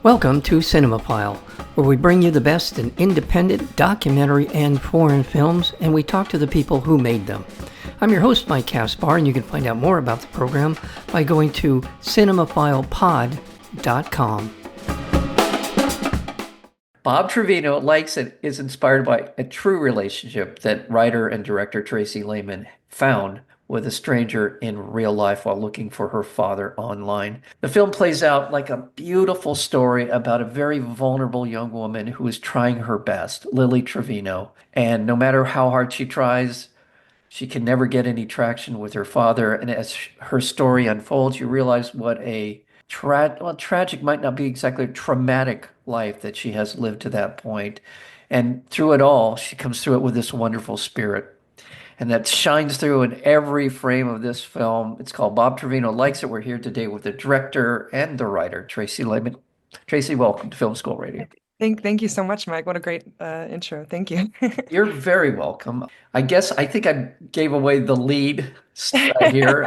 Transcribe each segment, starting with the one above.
Welcome to Cinemophile, where we bring you the best in independent, documentary, and foreign films, and we talk to the people who made them. I'm your host, Mike Caspar, and you can find out more about the program by going to cinemaphilepod.com. Bob Trevino Likes It is inspired by a true relationship that writer and director Tracie Laymon found with a stranger in real life while looking for her father online. The film plays out like a beautiful story about a very vulnerable young woman who is trying her best, Lily Trevino. And no matter how hard she tries, she can never get any traction with her father. And as her story unfolds, you realize what a tragic might not be exactly a traumatic life that she has lived to that point. And through it all, she comes through it with this wonderful spirit. And that shines through in every frame of this film. It's called Bob Trevino Likes It. We're here today with the director and the writer, Tracie Laymon. Tracie, welcome to Film School Radio. Thank you so much, Mike. What a great intro. Thank you. You're very welcome. I think I gave away the lead here,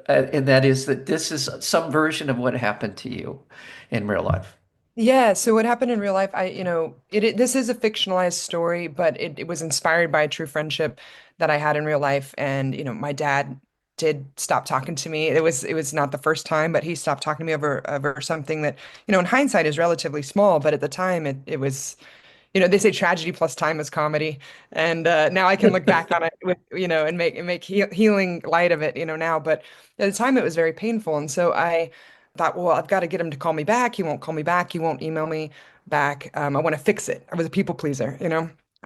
and that is that this is some version of what happened to you in real life. Yeah, so what happened in real life, this is a fictionalized story, but it was inspired by a true friendship that I had in real life. And, my dad did stop talking to me. It was not the first time, but he stopped talking to me over something that, in hindsight is relatively small, but at the time it was, they say tragedy plus time is comedy. And now I can look back on it with, and make healing light of it, now. But at the time it was very painful. And so I thought, well, I've got to get him to call me back. He won't call me back. He won't email me back. I want to fix it. I was a people pleaser.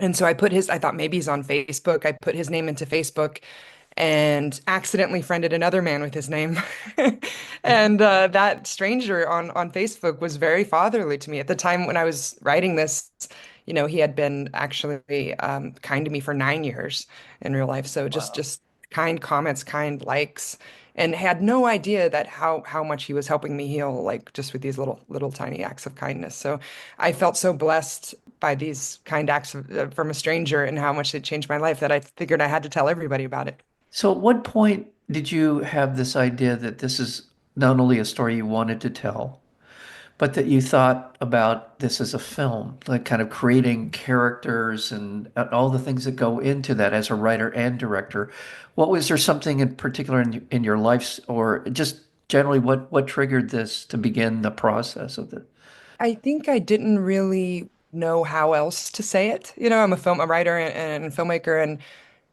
And so I thought maybe he's on Facebook. I put his name into Facebook and accidentally friended another man with his name. And that stranger on Facebook was very fatherly to me. At the time when I was writing this, he had been actually kind to me for 9 years in real life. So just Wow. just kind comments, kind likes, and had no idea that how much he was helping me heal, like just with these little tiny acts of kindness. So I felt so blessed by these kind acts from a stranger and how much it changed my life that I figured I had to tell everybody about it. So, at what point did you have this idea that this is not only a story you wanted to tell, but that you thought about this as a film, like kind of creating characters and all the things that go into that as a writer and director? What was there something in particular in your life, or just generally what triggered this to begin the process of the? I think I didn't really know how else to say it. I'm a writer and filmmaker, and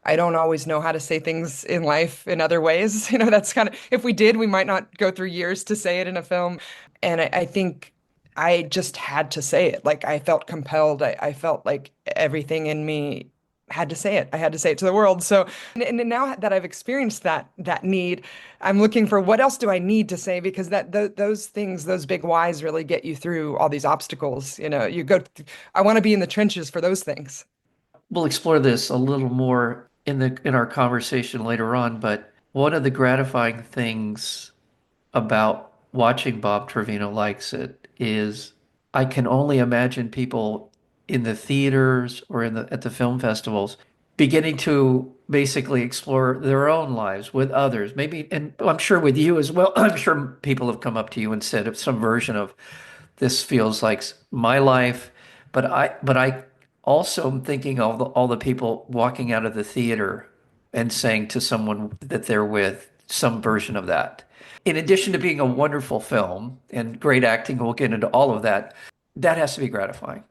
I don't always know how to say things in life in other ways. That's kind of, if we did, we might not go through years to say it in a film. And I think I just had to say it. Like I felt compelled. I felt like everything in me had to say it. I had to say it to the world. So, and now that I've experienced that need, I'm looking for what else do I need to say, because those things, those big whys really get you through all these obstacles. I want to be in the trenches for those things. We'll explore this a little more in our conversation later on, but one of the gratifying things about watching Bob Trevino Likes It is I can only imagine people in the theaters or at the film festivals beginning to basically explore their own lives with others. Maybe, and I'm sure with you as well. I'm sure people have come up to you and said of some version of this feels like my life, but I also am thinking of all the people walking out of the theater and saying to someone that they're with some version of that. In addition to being a wonderful film and great acting, we'll get into all of that. That has to be gratifying.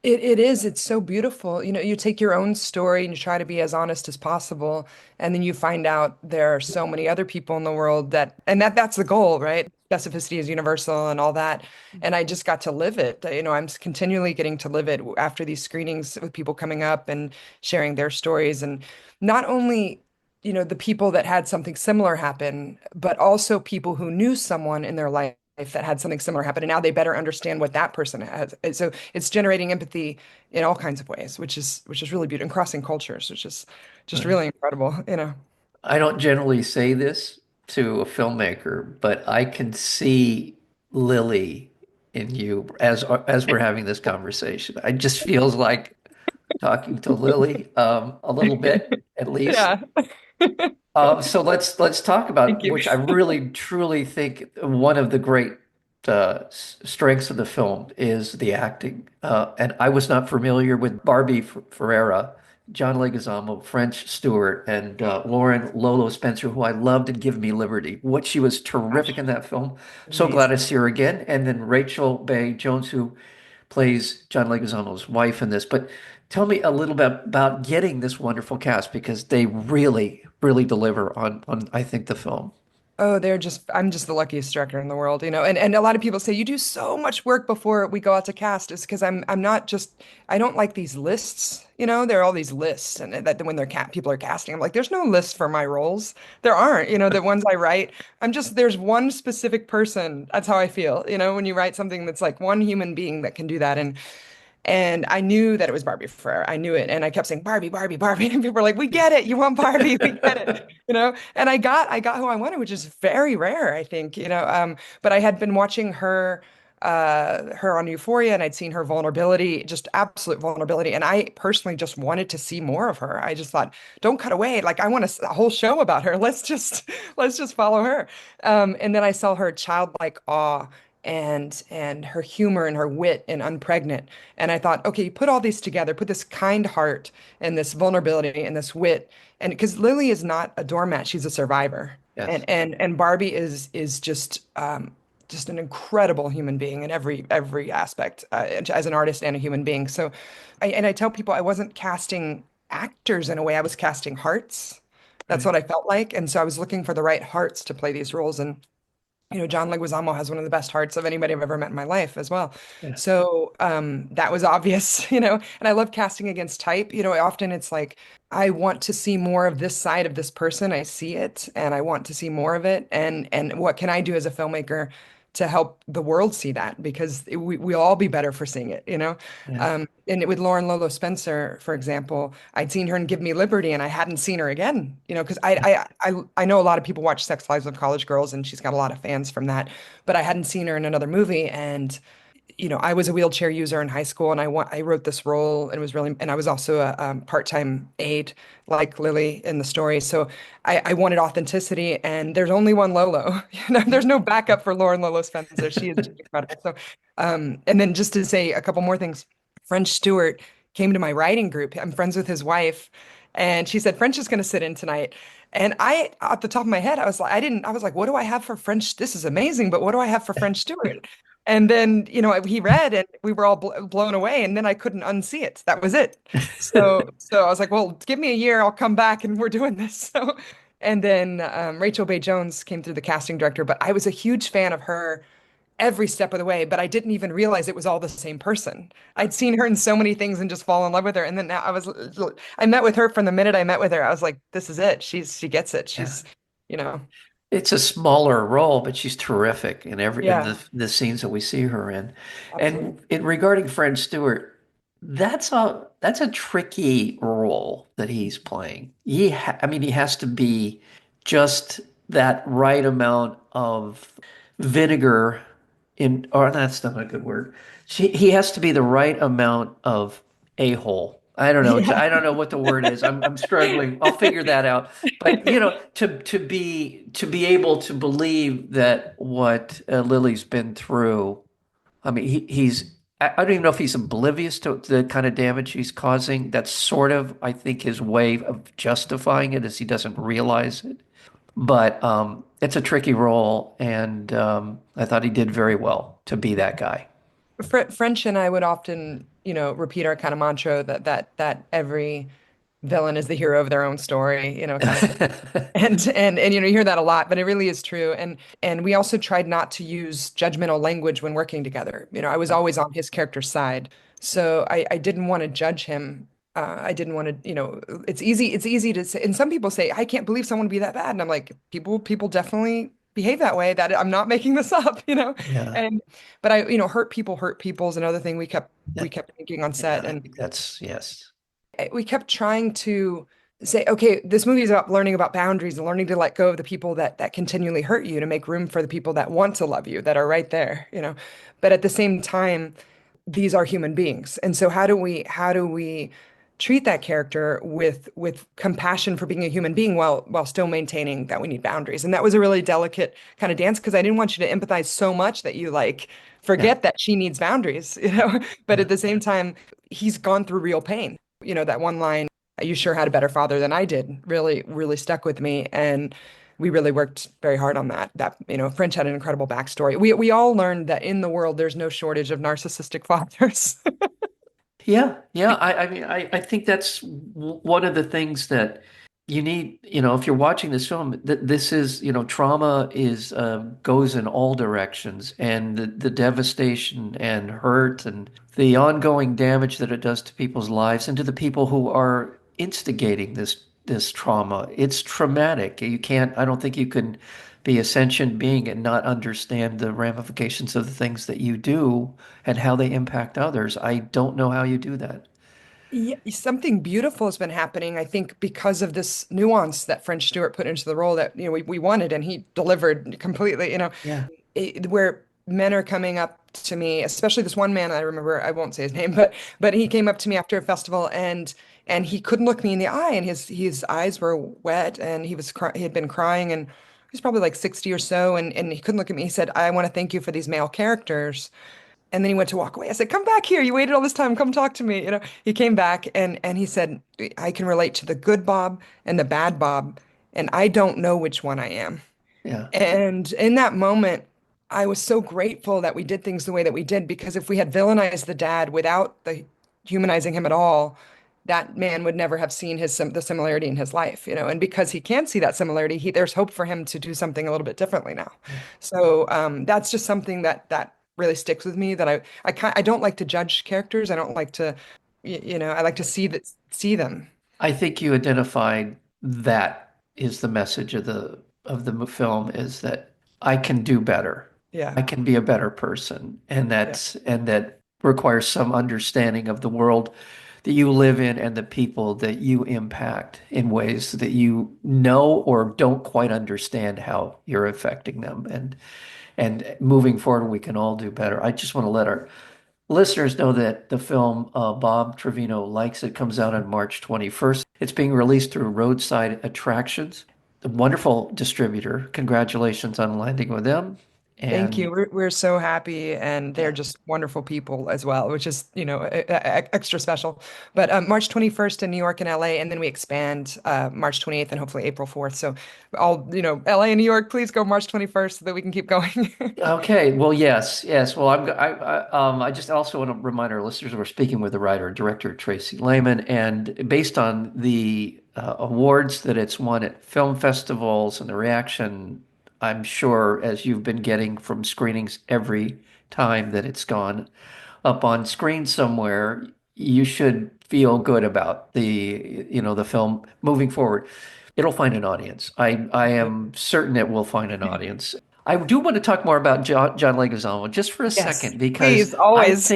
It is. It's so beautiful. You take your own story and you try to be as honest as possible, and then you find out there are so many other people in the world and that's the goal, right? Specificity is universal and all that. And I just got to live it. I'm continually getting to live it after these screenings with people coming up and sharing their stories, and not only, the people that had something similar happen, but also people who knew someone in their life that had something similar happen, and now they better understand what that person has. And so it's generating empathy in all kinds of ways, which is really beautiful, and crossing cultures, which is just Right. really incredible. I don't generally say this to a filmmaker, but I can see Lily in you as we're having this conversation. It just feels like talking to Lily a little bit at least. Yeah. So let's talk Thank about you. which I really truly think one of the great strengths of the film is the acting. And I was not familiar with Barbie Ferreira, John Leguizamo, French Stewart, and Lauren Lolo Spencer, who I loved in Give Me Liberty. What she was terrific Gosh, in that film. So glad to amazing. see her again. And then Rachel Bay Jones, who plays John Leguizamo's wife in this. But tell me a little bit about getting this wonderful cast because they really, really deliver on I think the film. Oh, I'm just the luckiest director in the world, you know. And a lot of people say you do so much work before we go out to cast is because I'm not just I don't like these lists, you know. There are all these lists and that when they're cat people are casting, I'm like, there's no list for my roles. There aren't, you know, the ones I write. I'm just there's one specific person. That's how I feel, you know, when you write something that's like one human being that can do that. And I knew that it was Barbie Ferrer. I knew it. And I kept saying, Barbie, Barbie, Barbie. And people were like, we get it. You want Barbie. We get it. You know? And I got who I wanted, which is very rare, I think, you know. But I had been watching her on Euphoria and I'd seen her vulnerability, just absolute vulnerability. And I personally just wanted to see more of her. I just thought, don't cut away. Like I want a whole show about her. Let's just follow her. And then I saw her childlike awe and her humor and her wit and unpregnant. And I thought, okay, you put all these together, put this kind heart and this vulnerability and this wit. And because Lily is not a doormat, she's a survivor. Yes. And Barbie is just an incredible human being in every aspect, as an artist and a human being. So I tell people I wasn't casting actors in a way, I was casting hearts. That's Right. what I felt like. And so I was looking for the right hearts to play these roles. And you know, John Leguizamo has one of the best hearts of anybody I've ever met in my life as well. Yeah. So that was obvious, you know, and I love casting against type. You know, often it's like, I want to see more of this side of this person. I see it and I want to see more of it. And what can I do as a filmmaker to help the world see that? Because we'll all be better for seeing it, you know? Yeah. And with Lauren Lolo Spencer, for example, I'd seen her in Give Me Liberty and I hadn't seen her again, you know, because I know a lot of people watch Sex Lives of College Girls and she's got a lot of fans from that, but I hadn't seen her in another movie. And you know, I was a wheelchair user in high school, and I wrote this role, and it was really, and I was also a part-time aide, like Lily in the story. So I wanted authenticity, and there's only one Lolo. You know, there's no backup for Lauren Lolo Spencer. She is just incredible. So, and then just to say a couple more things, French Stewart came to my writing group. I'm friends with his wife, and she said French is going to sit in tonight. And I, at the top of my head, I was like, what do I have for French? This is amazing, but what do I have for French Stewart? And then, you know, he read and we were all blown away and then I couldn't unsee it. That was it. So I was like, well, give me a year, I'll come back and we're doing this. So, and then Rachel Bay Jones came through the casting director, but I was a huge fan of her every step of the way, but I didn't even realize it was all the same person. I'd seen her in so many things and just fall in love with her. And then now I met with her from the minute I met with her. I was like, this is it. She gets it. Yeah. She's, you know, It's a smaller role, but she's terrific in yeah, the scenes that we see her in. absolutely. And in regarding Fred Stewart, that's a tricky role that he's playing. I mean, he has to be just that right amount of vinegar in, or that's not a good word. He has to be the right amount of a-hole. I don't know. Yeah. I don't know what the word is. I'm struggling. I'll figure that out. But you know, to be able to believe that what Lily's been through. I mean, he's. I don't even know if he's oblivious to the kind of damage he's causing. That's sort of, I think, his way of justifying it is he doesn't realize it. But it's a tricky role, and I thought he did very well to be that guy. French and I would often, you know, repeat our kind of mantra that every villain is the hero of their own story, you know, kind of thing. And you know, you hear that a lot, but it really is true. And we also tried not to use judgmental language when working together. You know, I was always on his character's side. So I didn't want to judge him. I didn't want to, you know, it's easy to say, and some people say, I can't believe someone would be that bad. And I'm like, people definitely behave that way. That I'm not making this up, you know. Yeah, And but you know, hurt people is another thing we that, kept thinking on yeah, set. I And think that's yes. we kept trying to say, okay, this movie is about learning about boundaries and learning to let go of the people that continually hurt you to make room for the people that want to love you, that are right there, you know. But at the same time, these are human beings. And so how do we treat that character with compassion for being a human being while still maintaining that we need boundaries. And that was a really delicate kind of dance because I didn't want you to empathize so much that you like Yeah. forget that she needs boundaries, you know. But Yeah. at the same time, he's gone through real pain. You know, that one line, "You sure had a better father than I did," really, really stuck with me. And we really worked very hard on that. That, you know, French had an incredible backstory. We all learned that in the world there's no shortage of narcissistic fathers. Yeah, yeah. I mean, I think that's one of the things that you need, if you're watching this film, that this is, trauma is goes in all directions, and the devastation and hurt and the ongoing damage that it does to people's lives and to the people who are instigating this trauma. It's traumatic. I don't think you can be a sentient being and not understand the ramifications of the things that you do and how they impact others. I don't know how you do that. Yeah, something beautiful has been happening, I think, because of this nuance that French Stewart put into the role that, we wanted and he delivered completely, Yeah, where men are coming up to me, especially this one man I remember, I won't say his name, but he came up to me after a festival and he couldn't look me in the eye and his eyes were wet and he had been crying and he was probably like 60 or so and he couldn't look at me. He said, "I want to thank you for these male characters." And then he went to walk away. I said, "Come back here. You waited all this time. Come talk to me." He came back and he said, "I can relate to the good Bob and the bad Bob, and I don't know which one I am." yeah, And in that moment, I was so grateful that we did things the way that we did because if we had villainized the dad without the humanizing him at all, that man would never have seen the similarity in his life, And because he can't see that similarity, there's hope for him to do something a little bit differently now. yeah. So that's just something that really sticks with me. That I don't like to judge characters. I don't like to, I like to see them. I think you identified that is the message of the film is that I can do better. Yeah, I can be a better person, and yeah, that requires some understanding of the world that you live in and the people that you impact in ways that you know or don't quite understand how you're affecting them. And moving forward, we can all do better. I just want to let our listeners know that the film Bob Trevino Likes It comes out on March 21st. It's being released through Roadside Attractions, a wonderful distributor. Congratulations on landing with them. Thank And you. We're so happy, and they're yeah, just wonderful people as well, which is, extra special. But March 21st in New York and LA, and then we expand March 28th and hopefully April 4th. So all, LA and New York, please go March 21st so that we can keep going. okay. Well, yes, yes. Well, I just also want to remind our listeners we're speaking with the writer and director Tracie Laymon, and based on the awards that it's won at film festivals and the reaction, I'm sure as you've been getting from screenings every time that it's gone up on screen somewhere, you should feel good about the film moving forward. It'll find an audience. I am certain it will find an audience. I do want to talk more about John Leguizamo just for a Yes, second because please, always.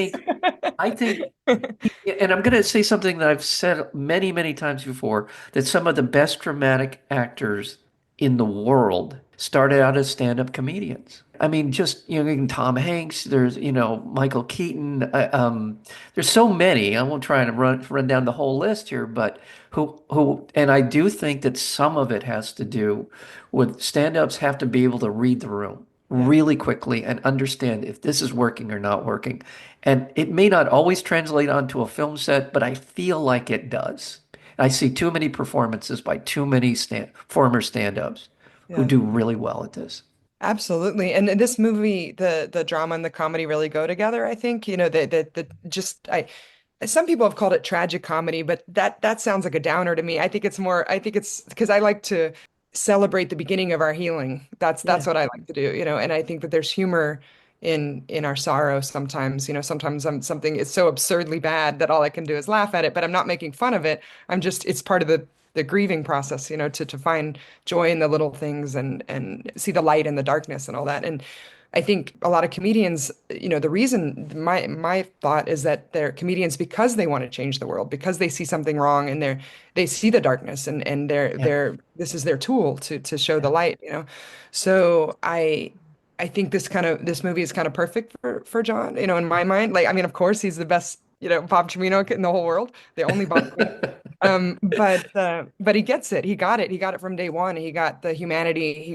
I think and I'm going to say something that I've said many, many times before, that some of the best dramatic actors in the world started out as stand-up comedians. I mean, just, Tom Hanks, there's, Michael Keaton, there's so many. I won't try and run down the whole list here, but and I do think that some of it has to do with stand-ups have to be able to read the room Yeah, really quickly and understand if this is working or not working. And it may not always translate onto a film set, but I feel like it does. I see too many performances by too many former stand-ups who yeah. do really well at this. Absolutely. And in this movie, the drama and the comedy really go together, I think. The just I some people have called it tragic comedy, but that sounds like a downer to me. I think it's because I like to celebrate the beginning of our healing. That's Yeah, what I like to do, and I think that there's humor in our sorrow sometimes. Sometimes something is so absurdly bad that all I can do is laugh at it, but I'm not making fun of it. It's part of the grieving process, to find joy in the little things and see the light in the darkness and all that. And I think a lot of comedians, the reason my thought is that they're comedians because they want to change the world, because they see something wrong and they see the darkness and yeah, this is their tool to show yeah. the light. So I think this movie is kind of perfect for John, in my mind. Like, I mean, of course, he's the best Bob Trevino in the whole world, the only Bob Trevino. But he gets it. He got it. He got it from day one. He got the humanity. He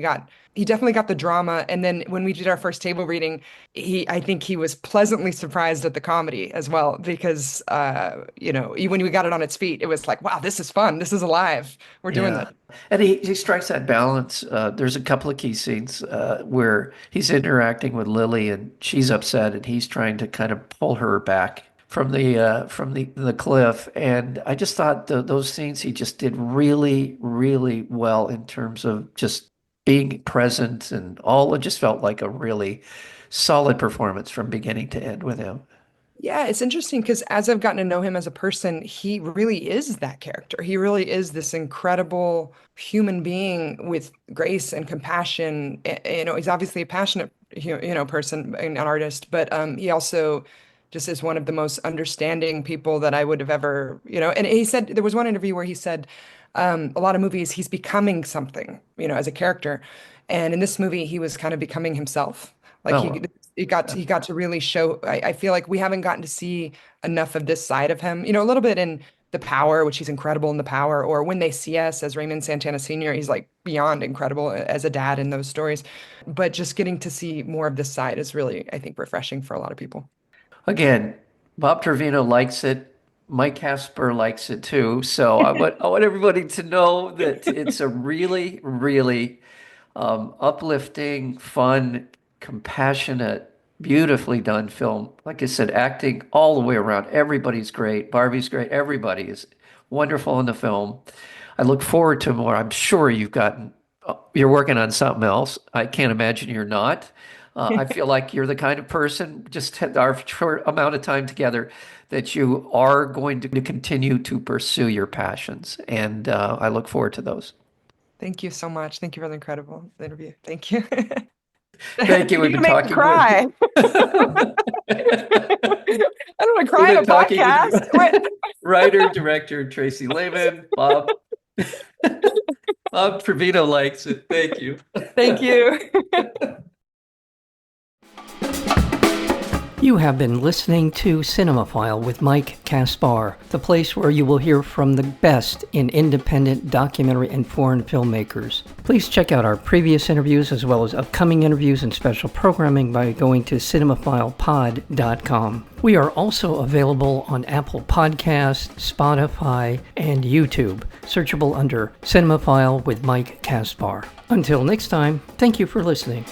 definitely got the drama. And then when we did our first table reading, I think he was pleasantly surprised at the comedy as well, because when we got it on its feet, it was like, wow, this is fun. This is alive. We're doing this. Yeah. And he strikes that balance. There's a couple of key scenes where he's interacting with Lily and she's upset and he's trying to kind of pull her back from the cliff. And I just thought those scenes he just did really, really well in terms of just being present and all. It just felt like a really solid performance from beginning to end with him. Yeah, it's interesting because as I've gotten to know him as a person, he really is that character. He really is this incredible human being with grace and compassion. He's obviously a passionate, person and an artist, but he also just is one of the most understanding people that I would have ever. And he said there was one interview where he said a lot of movies he's becoming something, as a character, and in this movie he was kind of becoming himself. Like Oh, he got to really show. I feel like we haven't gotten to see enough of this side of him. A little bit in The Power, which he's incredible in The Power, or When They See Us as Raymond Santana Sr. He's like beyond incredible as a dad in those stories. But just getting to see more of this side is really, I think, refreshing for a lot of people. again, Bob Trevino likes it. Mike Casper likes it too. So I want everybody to know that it's a really, really uplifting, fun, compassionate, beautifully done film. Like I said, acting all the way around. Everybody's great. Barbie's great. Everybody is wonderful in the film. I look forward to more. I'm sure you're working on something else. I can't imagine you're not. I feel like you're the kind of person, just had our short amount of time together, that you are going to continue to pursue your passions. And I look forward to those. Thank you so much. Thank you for the incredible interview. Thank you. Thank you. You're We've gonna been make me talking with cry. I don't want to we've cry in been a talking podcast. with writer director Tracie Laymon. Bob Trevino likes it. Thank you. Thank you. You have been listening to Cinemaphile with Mike Caspar, the place where you will hear from the best in independent documentary and foreign filmmakers. Please check out our previous interviews as well as upcoming interviews and special programming by going to cinemaphilepod.com. We are also available on Apple Podcasts, Spotify, and YouTube, searchable under Cinemaphile with Mike Caspar. Until next time, thank you for listening.